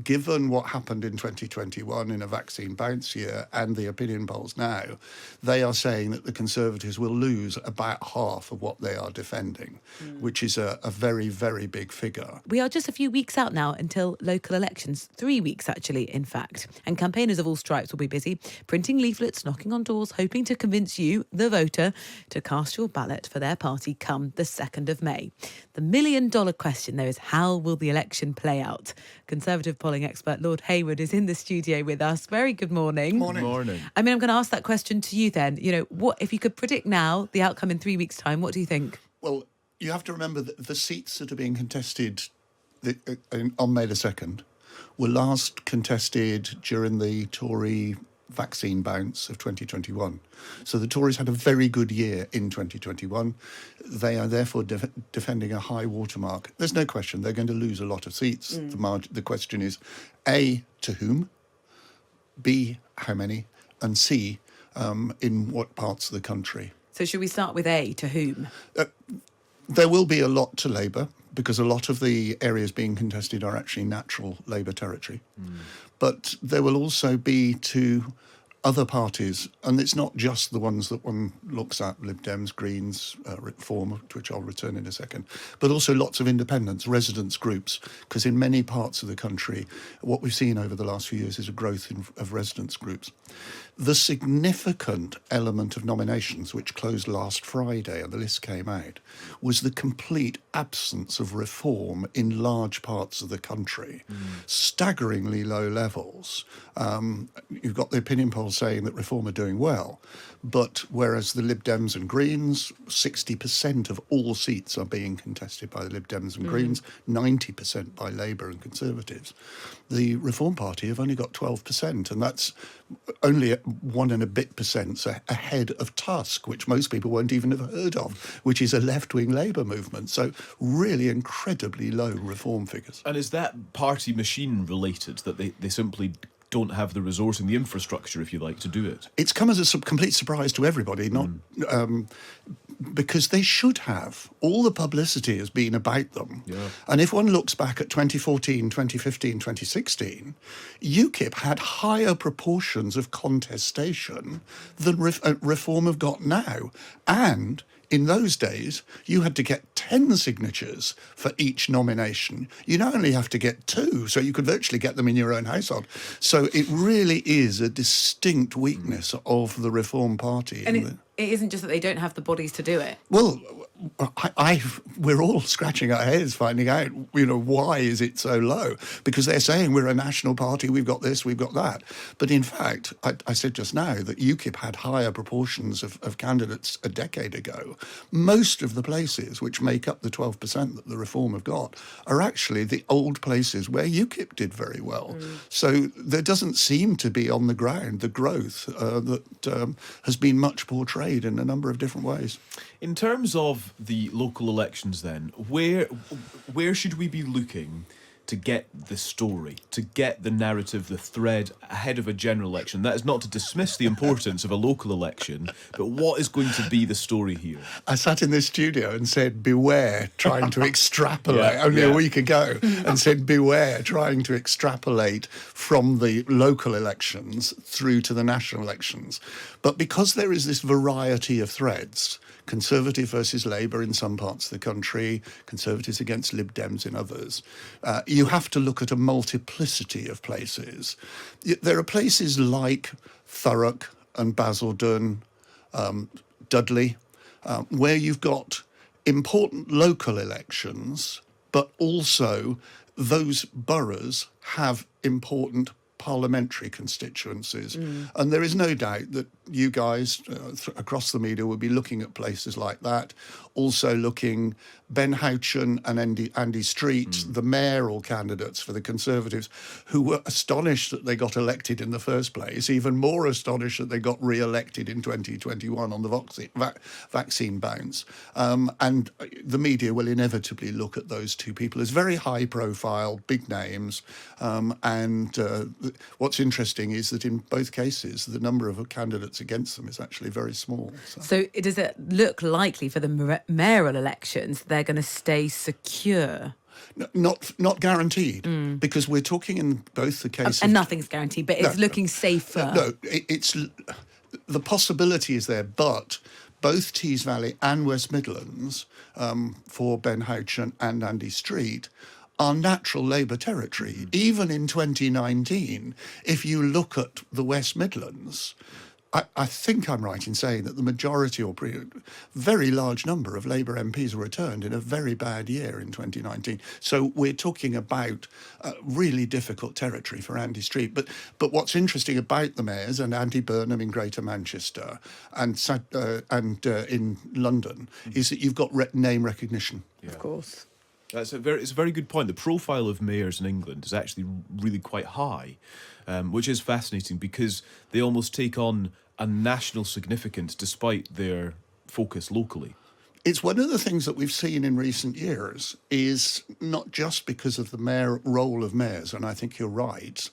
given what happened in 2021 in a vaccine bounce year and the opinion polls now, they are saying that the Conservatives will lose about half of what they are defending, which is a very, very big figure. We are just a few weeks out now until local elections, 3 weeks actually, in fact. And campaigners of all stripes will be busy, printing leaflets, knocking on doors, hoping to convince you, the voter, to cast your ballot for their party come the 2nd of May. The million-dollar question, though, is how will the election play out? Conservative polling expert Lord Hayward is in the studio with us. Very good morning. Morning. I mean, I'm going to ask that question to you then. You know, what if you could predict now the outcome in 3 weeks' time, what do you think? Well, you have to remember that the seats that are being contested on May the 2nd were last contested during the Tory vaccine bounce of 2021. So the Tories had a very good year in 2021. They are therefore defending a high watermark. There's no question they're going to lose a lot of seats. The question is, A, to whom? B, how many? And C, in what parts of the country? So should we start with A, to whom? There will be a lot to Labour, because a lot of the areas being contested are actually natural Labour territory. But there will also be to other parties, and it's not just the ones that one looks at, Lib Dems, Greens, Reform, to which I'll return in a second, but also lots of independents, residents groups, because in many parts of the country, what we've seen over the last few years is a growth of residents groups. The significant element of nominations, which closed last Friday and the list came out, was the complete absence of reform in large parts of the country. Staggeringly low levels. You've got the opinion polls saying that Reform are doing well, but whereas the Lib Dems and Greens, 60% of all seats are being contested by the Lib Dems and Greens, 90% by Labour and Conservatives. The Reform Party have only got 12%, and that's only 1 and a bit percent ahead of Tusk, which most people won't even have heard of, which is a left-wing Labour movement. So really incredibly low Reform figures. And is that party machine related, that they simply don't have the resource and the infrastructure, if you like, to do it? It's come as a complete surprise to everybody, not because they should have. All the publicity has been about them. Yeah. And if one looks back at 2014, 2015, 2016, UKIP had higher proportions of contestation than Reform have got now. And in those days, you had to get 10 signatures for each nomination. You now only have to get 2, so you could virtually get them in your own household. So it really is a distinct weakness of the Reform Party. And it isn't just that they don't have the bodies to do it. Well, we're all scratching our heads finding out, why is it so low? Because they're saying we're a national party, we've got this, we've got that. But in fact, I said just now that UKIP had higher proportions of candidates a decade ago. Most of the places which make up the 12% that the Reform have got are actually the old places where UKIP did very well. So there doesn't seem to be on the ground the growth that has been much portrayed in a number of different ways. In terms of the local elections then, where should we be looking to get the story, to get the narrative, the thread ahead of a general election? That is not to dismiss the importance of a local election, but what is going to be the story here? I sat in this studio and said, beware trying to extrapolate, a week ago, and said, beware trying to extrapolate from the local elections through to the national elections. But because there is this variety of threads, Conservative versus Labour in some parts of the country, Conservatives against Lib Dems in others, you have to look at a multiplicity of places. There are places like Thurrock and Basildon, Dudley, where you've got important local elections, but also those boroughs have important parliamentary constituencies. And there is no doubt that you guys across the media will be looking at places like that, also looking Ben Houchen and Andy Street, the mayoral candidates for the Conservatives, who were astonished that they got elected in the first place, even more astonished that they got re-elected in 2021 on the vaccine bounce. And the media will inevitably look at those two people as very high profile, big names. What's interesting is that in both cases, the number of candidates against them is actually very small. So does it look likely for the mayoral elections they're going to stay secure? Not guaranteed, because we're talking in both the case and nothing's guaranteed, but it's looking safer. It's the possibility is there, but both Tees Valley and West Midlands, for Ben Houchen and Andy Street, are natural Labour territory. Even in 2019, if you look at the West Midlands, I think I'm right in saying that the majority or very large number of Labour MPs were returned in a very bad year in 2019. So we're talking about really difficult territory for Andy Street. But what's interesting about the mayors and Andy Burnham in Greater Manchester and in London is that you've got name recognition. Yeah. Of course. It's a very good point. The profile of mayors in England is actually really quite high, which is fascinating because they almost take on a national significance despite their focus locally. It's one of the things that we've seen in recent years is not just because of the role of mayors, and I think you're right,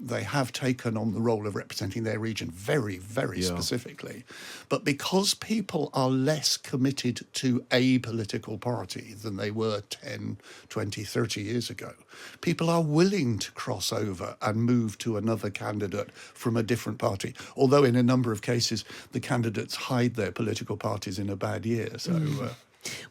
they have taken on the role of representing their region very, very specifically, but because people are less committed to a political party than they were 10, 20, 30 years ago, people are willing to cross over and move to another candidate from a different party, although in a number of cases the candidates hide their political parties in a bad year. So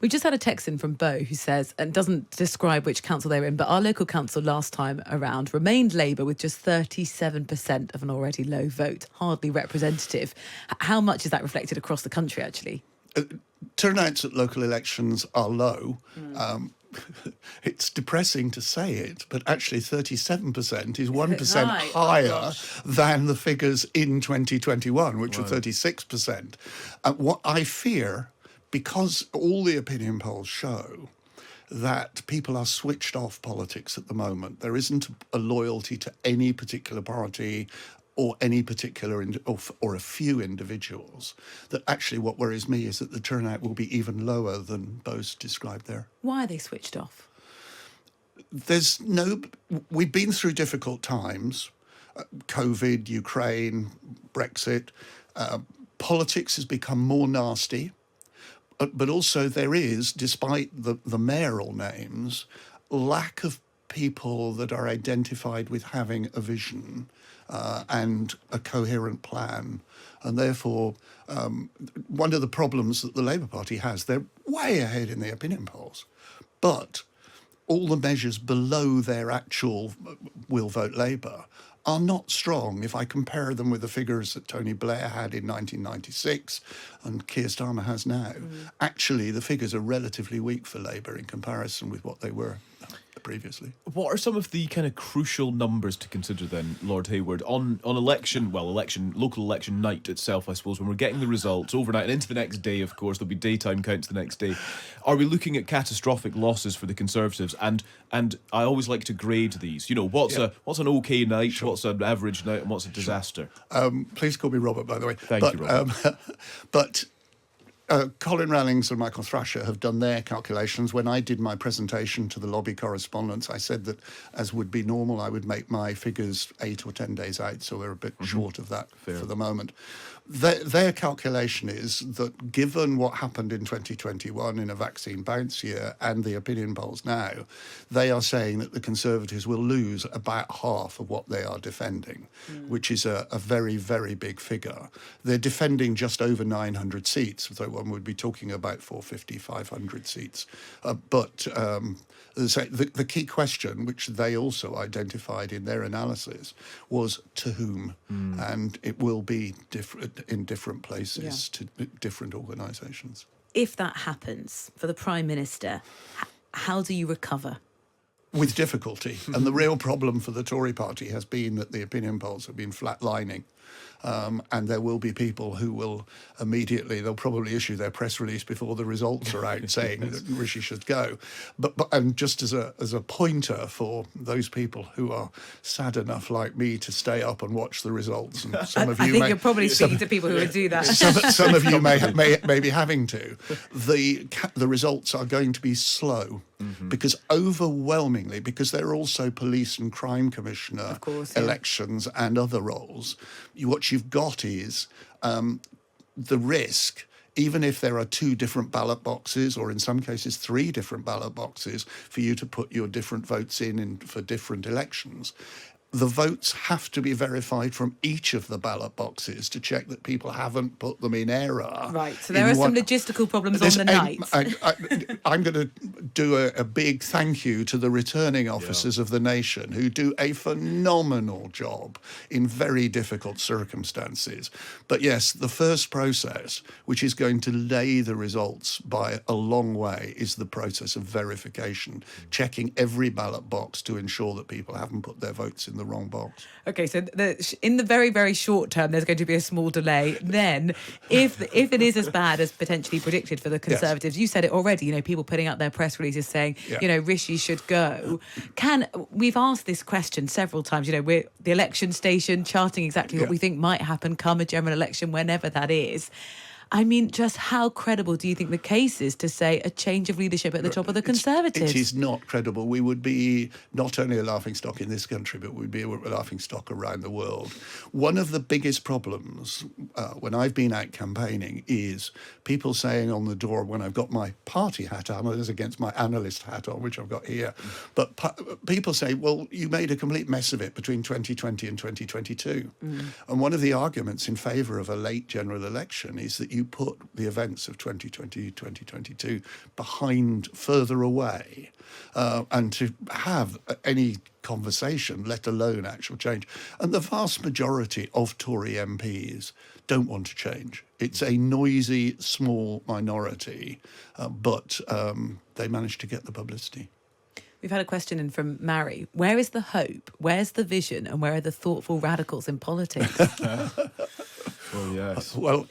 we just had a text in from Bo who says, and doesn't describe which council they were in, but our local council last time around remained Labour with just 37% of an already low vote, hardly representative. How much is that reflected across the country, actually? Turnouts at local elections are low. It's depressing to say it, but actually 37% is 1% higher than the figures in 2021, which were 36%. What I fear, because all the opinion polls show that people are switched off politics at the moment, there isn't a loyalty to any particular party or any particular or a few individuals, that actually what worries me is that the turnout will be even lower than Bo's described there. Why are they switched off? We've been through difficult times, COVID, Ukraine, Brexit. Politics has become more nasty, but also there is, despite the mayoral names, lack of people that are identified with having a vision and a coherent plan. And therefore, one of the problems that the Labour Party has, they're way ahead in the opinion polls, but all the measures below their actual will vote Labour are not strong. If I compare them with the figures that Tony Blair had in 1996 and Keir Starmer has now, actually the figures are relatively weak for Labour in comparison with what they were previously. What are some of the kind of crucial numbers to consider then, Lord Hayward, on local election night itself, I suppose, when we're getting the results overnight and into the next day, of course, there'll be daytime counts the next day. Are we looking at catastrophic losses for the Conservatives? And I always like to grade these. You know, what's an okay night, what's an average night, and what's a disaster? Please call me Robert, by the way. Thank you, Robert. But Colin Rallings and Michael Thrasher have done their calculations. When I did my presentation to the lobby correspondents, I said that, as would be normal, I would make my figures 8 or 10 days out, so we're a bit short of that for the moment. Their calculation is that given what happened in 2021 in a vaccine bounce year and the opinion polls now, they are saying that the Conservatives will lose about half of what they are defending, which is a very, very big figure. They're defending just over 900 seats, so one would be talking about 450, 500 seats. But the key question, which they also identified in their analysis, was to whom? And it will be different in different places to different organisations. If that happens for the Prime Minister, how do you recover? With difficulty. And the real problem for the Tory party has been that the opinion polls have been flatlining. And there will be people who will they'll probably issue their press release before the results are out saying that Rishi should go. But and just as a pointer for those people who are sad enough like me to stay up and watch the results, and some of you I think you're probably speaking to people who would do that. Some of you may be having to. The results are going to be slow. Because overwhelmingly, because there are also police and crime commissioner elections and other roles, what you've got is the risk even if there are 2 different ballot boxes, or in some cases 3 different ballot boxes for you to put your different votes in for different elections, the votes have to be verified from each of the ballot boxes to check that people haven't put them in error. Right, so there are some logistical problems on the night. I'm going to do a big thank you to the returning officers of the nation, who do a phenomenal job in very difficult circumstances. But yes, the first process, which is going to delay the results by a long way, is the process of verification, checking every ballot box to ensure that people haven't put their votes in the wrong box. Okay, so in the very, very short term, there's going to be a small delay. Then, if it is as bad as potentially predicted for the Conservatives, you said it already, you know, people putting out their press releases saying, you know, Rishi should go. We've asked this question several times, you know, we're the election station charting exactly what we think might happen come a general election, whenever that is. I mean, just how credible do you think the case is to say a change of leadership at the top of the Conservatives? It is not credible. We would be not only a laughingstock in this country, but we'd be a laughingstock around the world. One of the biggest problems when I've been out campaigning is people saying on the door, when I've got my party hat on, as against my analyst hat on, which I've got here, but people say, well, you made a complete mess of it between 2020 and 2022. And one of the arguments in favour of a late general election is that you put the events of 2020, 2022 further away, and to have any conversation, let alone actual change. And the vast majority of Tory MPs don't want to change. It's a noisy, small minority, but they managed to get the publicity. We've had a question in from Mary. Where is the hope? Where's the vision? And where are the thoughtful radicals in politics? Well, yes. Well,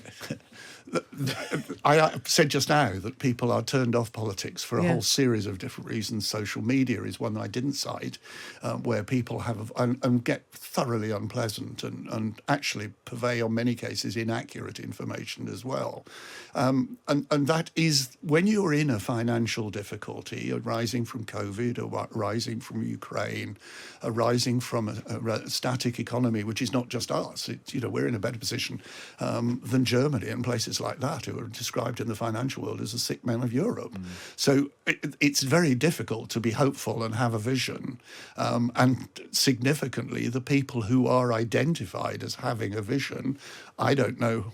I said just now that people are turned off politics for a whole series of different reasons. Social media is one that I didn't cite, where people have and get thoroughly unpleasant and actually purvey, on many cases, inaccurate information as well. And that is when you're in a financial difficulty arising from COVID, or arising from Ukraine, arising from a static economy, which is not just us. It's, you know, we're in a better position than Germany and places like that, who are described in the financial world as the sick men of Europe. So it's very difficult to be hopeful and have a vision. And significantly, the people who are identified as having a vision, I don't know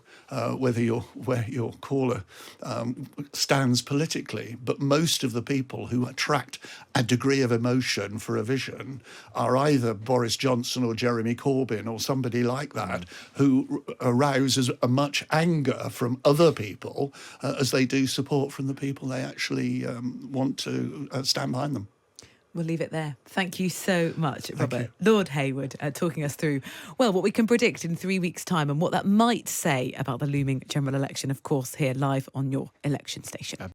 where your caller stands politically, but most of the people who attract a degree of emotion for a vision are either Boris Johnson or Jeremy Corbyn or somebody like that, who arouses as much anger from other people as they do support from the people they actually want to stand behind them. We'll leave it there. Thank you so much, Robert. Lord Hayward, talking us through, well, what we can predict in 3 weeks' time and what that might say about the looming general election, of course, here live on your election station.